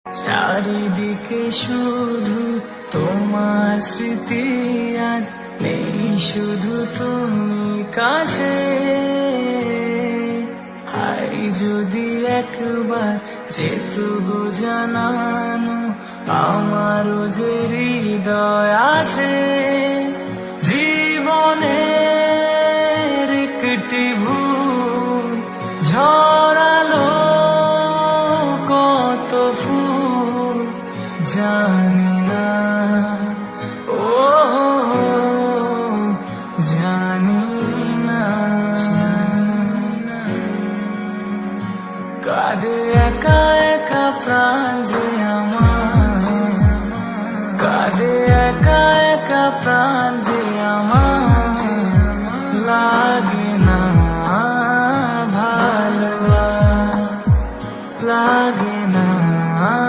চারিদিকে শুধু তোমার স্মৃতি, আজ নেই শুধু তুমি কাছে। হাই যদি একবার যেত গো জানানো, আমারও যে হৃদয় আছে। জীবনের একটি ভুল ঝরালো কত ফুল, জানি না ও জানি না। কাঁদে একা একা প্রাণ যে আমার, কাঁদে একা একা প্রাণ